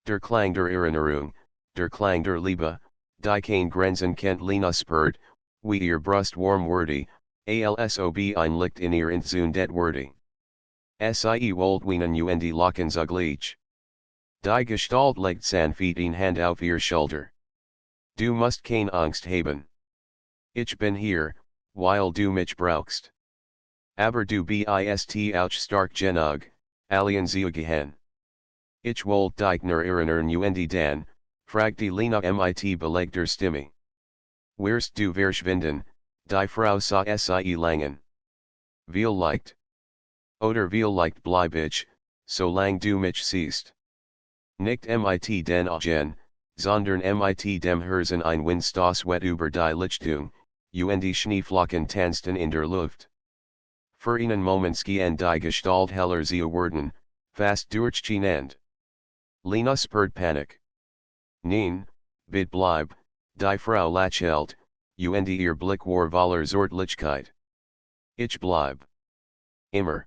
Der Klang der Erinnerung, der Klang der Liebe, die keine Grenzen kennt. Lena spürt, wie ihr Brust warm wurde, als ob ein Licht in ihr entzündet wurde. Sie wollt weinen und lachen zugleich. Die Gestalt legt sanft eine Hand auf ihr Schulter. Du musst keine Angst haben. Ich bin hier, weil du mich brauchst. Aber du bist auch stark genug, allen zu gehen. Ich wollt dich nur erinnern und dann, fragte Lena mit belegter Stimme. Wirst du verschwinden, die Frau sah Sie langen. Vielleicht. Oder vielleicht bleib ich, solang du mich siehst. Nicht mit den Augen, sondern mit dem Herzen ein Wind das wet über die Lichtung, und Schneeflocken tanzten in der Luft. Für einen Moment schien die Gestalt heller zu werden, fast durchscheinend. Lena spürt Panik. Nein, bitte bleib, die Frau lächelt, und ihr Blick war voller Zärtlichkeit. Ich bleib. Immer.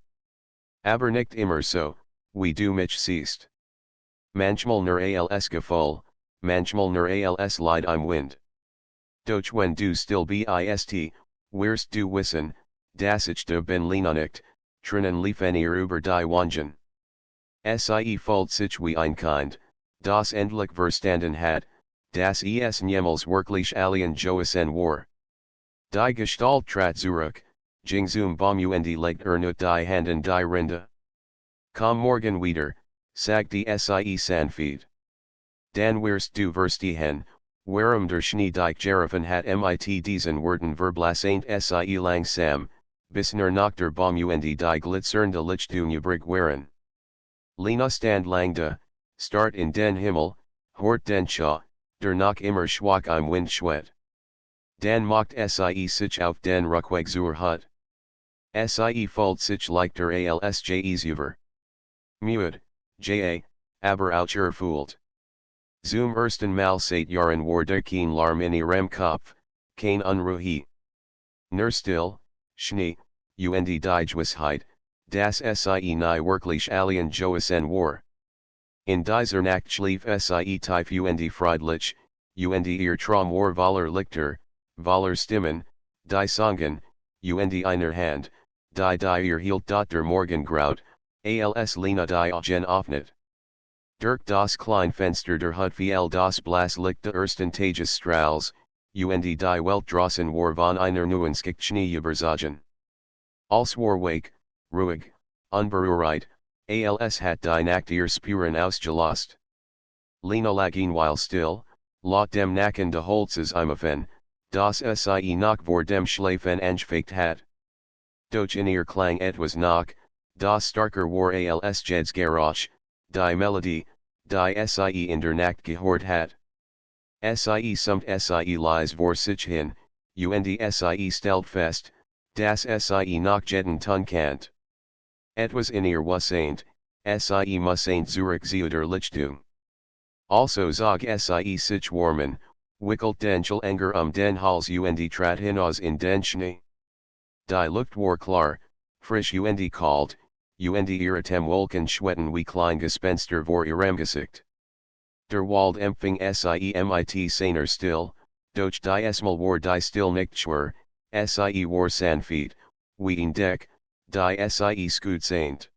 Aber nicht immer so, wie du mich siehst. Manchmal nur als Gefühl, manchmal nur als Lied im Wind. Doch wenn du still bist, wirst du wissen, dass ich da bin. Lena nicht, Tränen liefen ihr über die Wangen. Sie fühlt sich wie ein Kind, das endlich verstanden hat, dass es niemals wirklich alien Joasen war. Die Gestalt trat zurück, ging zum Baum und legt nicht die Hand in die Rinde. Komm morgen wieder, sagte Sie sanft. Dann wirst du verstehen, warum der Schnee dich gerufen hat mit diesen Worten verblasent Sie langsam, bis nur noch der Baum und die glitzernde Lichtung übrig waren. Lena stand lang da, starrt in den Himmel, hort den Schau, der noch immer schwach im Wind schwet. Dann macht Sie sich auf den Rückweg zur Hut. Sie fühlt sich leichter als über. Müde, aber auch erfüllt. Zum ersten Mal seit Jahren war der kein Lärm in ihrem Kopf, kein Unruhe. Nur still, Schnee, und die Gewissheit, dass Sie nie wirklich alien Joasen war. In dieser Nacht schlief Sie tief und friedlich, und ihr Traum war voller Lichter, voller Stimmen, die sangen, und einer Hand, die ihr hielt. Der Morgen graut, als Lena die Augen öffnet. Durch das Kleinfenster der Hut viel das Blaslicht der ersten Tagesstrahls, und die Welt draußen war von einer neuen Schnee überzogen. Alles war wake, ruhig, unberührt, als hat die Nacht ihr Spuren ausgelost. Lena lag weil still, laut dem Nacken de Holzes Immerfen, das sie noch vor dem Schlafen angefakt hat. Doch in ihr Klang etwas noch, das starker war als Jed's Geräusch, die Melodie, die sie in der Nacht gehört hat. Sie sumt sie leise vor sich hin, und sie stellt fest, dass sie noch jeden Ton kannt. Etwas in ihr Wassaint, sie mussaint Zurich der Lichtung. Also zog sie sich warmen, wickelt den Enger den Hals und trat hinaus in den Schnee. Die Luft war klar, frisch und kalt, und ihre Wolken schwetten wie Kleingespenster vor ihrem Gesicht. Der Wald empfing sie mit seiner still, doch die Esmal war die still nicht schwer, sie war sanft, wie ein Deck, die sie skud saint.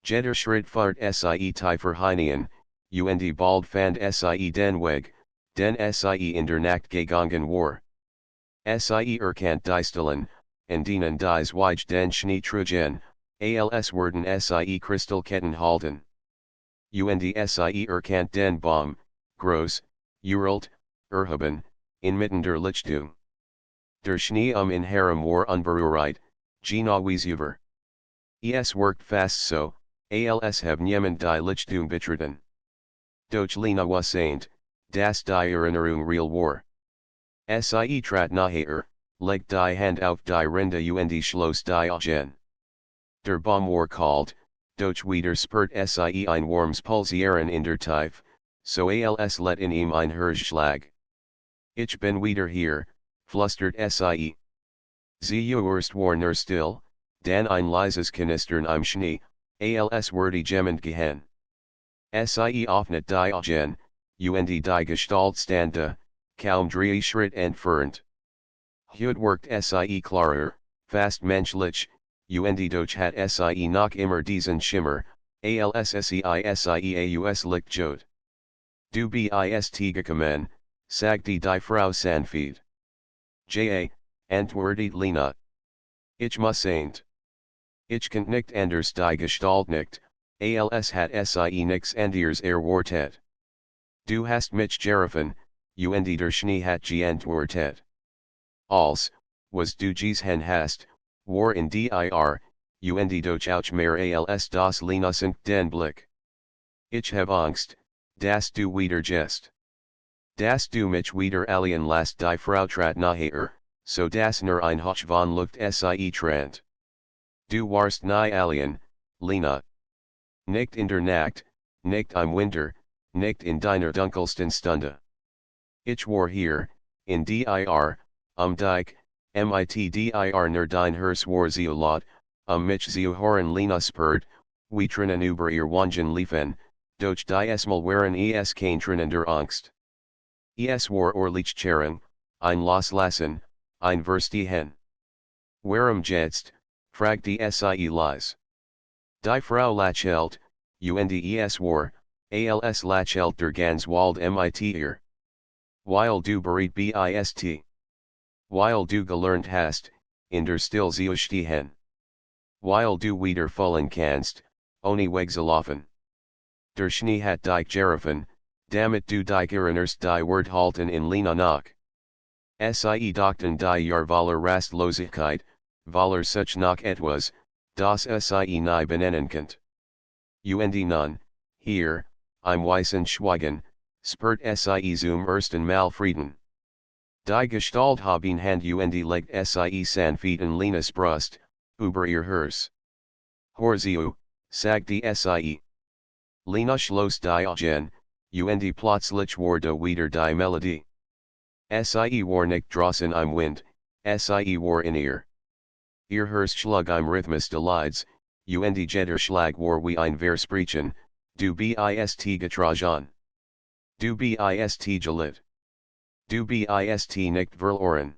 Jeder Schritt fahrt sie tiefer hinein, und bald fand sie den Weg, den sie in der Nacht gegangen war. Sie erkannt die Stillen, und denen dies Weich den Schnee trugen, als werden sie Kristallketten halten. Und sie erkannt den Baum, groß, uralt, erhoben, inmitten der Lichtung. Der Schnee in Harem war unberührt, genau wie über. Es worked fast so, als have niemand die Lichtung betreten. Doch Lena wassaint, dass die Erinnerung real war. Sie trat naher, legt die Hand auf die Rinde und schloss die Augen. Der Baum war kalt, doch wieder spürt sie ein warmes Pulsieren in der Tiefe, so als let in ihm ein Herzschlag. Ich bin wieder hier, flüstert sie. Sie erst war nur still, dann ein leises Knistern im Schnee, als wurde jemand gehen. Sie öffnet die Augen, und die Gestalt stand da, kaum 3 Schritt entfernt. Heute worked sie klarer, fast menschlich, und doch hat sie noch immer diesen Schimmer, als sie aus Licht jod. Du bist gekommen, sagte die Frau sanft. Antwortet Lena. Ich muss nicht. Ich kann nicht anders die Gestalt nicht, als hat sie nix anders erwartet. Du hast mich gerufen, und der Schnee hat geantwortet. Als, was du gesehen hast, war in dir, und doch auch mehr als das Lena senkt den Blick. Ich hab Angst, dass du wieder gehst. Dass du mich wieder alien lässt die Frau trat naher, so dass nur ein Hoch von Luft sie trennt. Du warst nie alien, Lena. Nicht in der Nacht, nicht im Winter, nicht in deiner dunkelsten Stunde. Ich war hier, in dir, dich, mit nur dein Herz war so laut, mich zu hören Lena spürt, wie Tränen über ihr Wangen liefen, doch die Esmal waren kein Tränen der Angst. Es war Orlichkehren, ein Loslassen, ein Verstehen. Warum jetzt, fragte sie leise. Die Frau lächelt, und es war, als lächelt der ganz Wald mit ihr. Weil du bereit bist. Weil du gelernt hast, in der Still zu stehen. Weil du wieder fallen kannst, ohne wegzulaufen. Der Schnee hat dich gerufen, damit du dich erinnerst die Wort halten in Lena nach. Sie dachten die voller Rastlosigkeit, voller such noch etwas, das sie nie benennen könnt. Und nun, hier, im weißen Schweigen, spürt sie zum ersten Mal Frieden. Die Gestalt hab ihn Hand und legt sie sanft in Lenas Brust, über ihr Herz. Horziu, sagte sie. Lena schloss die Augen, und plötzlich wurde wieder die Melodie. Sie war nicht draußen im Wind, sie war in ihr. Ihr Herzschlag im Rhythmus des Lieds, und jeder Schlag war wie ein Versprechen, du bist getragen. Du bist gelit. Du bist nicht verloren.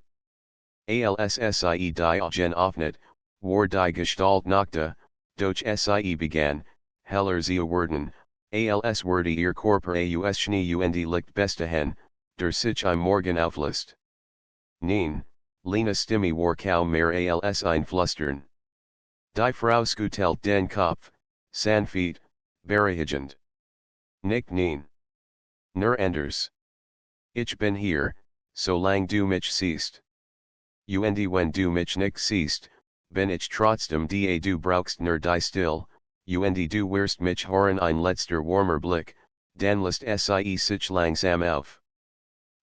Als sie die Augen öffnet, war die Gestalt nackte, doch sie begann, heller zu werden, als wurde ihr Körper aus Schnee und liegt bestahen, der sich im Morgen auflöst. Nein, Lena Stimme war kaum mehr als ein Flüstern. Die Frau schüttelt den Kopf, sanft, beruhigend. Nicht nein. Nur anders. Ich bin hier, solange du mich siehst. Und wenn du mich nicht siehst, bin ich trotzdem da du brauchst nur die still, und du wirst mich hören ein letzter warmer Blick, dann lässt sich langsam auf.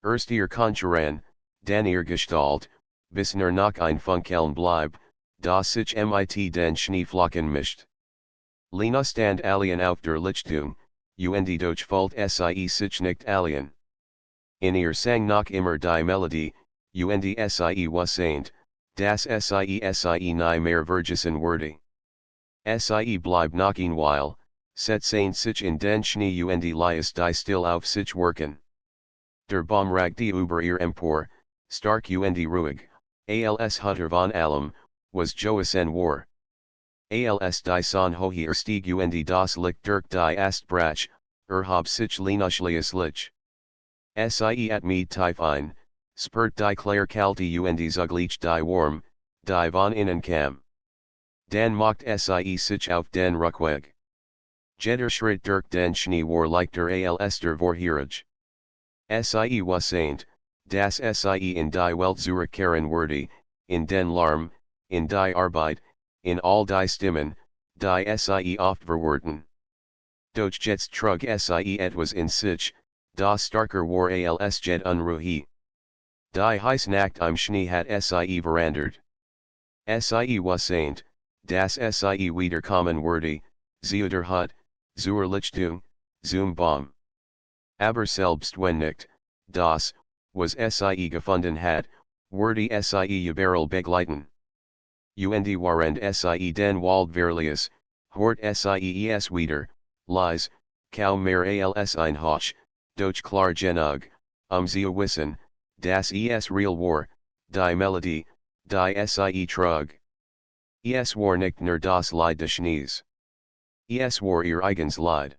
Erst ihr Konturen, dann ihr Gestalt, bis nur noch ein Funkeln bleib, da sich mit den Schneeflocken mischt. Lena stand alien auf der Lichtung, und doch fällt sich nicht alien. In ihr sang noch immer die Melodie, und was saint, das sie nie mehr vergessen würde. Bleib noch ein Weile, setzen sich in den Schnee und lies die still auf sich wirken. Der Baum ragte über ihr empor, stark und ruhig, als Hunter von allem, was Joasen war. Als die Sonne hoher stieg und das Licht durch die Astbrach, hab sich lenaschlies Lich. Sie at me tief ein, spurt die Claire kalte und zugleich die warm, die von innen kam. Dan macht sich auf den Rückweg. Jeder Schritt durch den Schnee war leichter als der Vorherige. Was saint, das in die Welt zurückkehren würde, in den Lärm, in die Arbeit, in all die Stimmen, die oft verwirrten. Doch jetzt trug etwas in sich, das starker war als jet unruhig. Die heiße Nacht im Schnee hat verandert. Was saint, das wieder kommen würde, der hat, zur Lichtung, zum Baum. Aber selbst wenn nicht, das, was gefunden hat, wurde überall begleiten. Und warend den Wald verlies, hort es wieder, lies, kaum mehr als ein Hoch, doch klar genug, zu wissen, das real war, die Melodie, die trug. War nicht nur das Lied des Schnees. War ihr eigens Lied.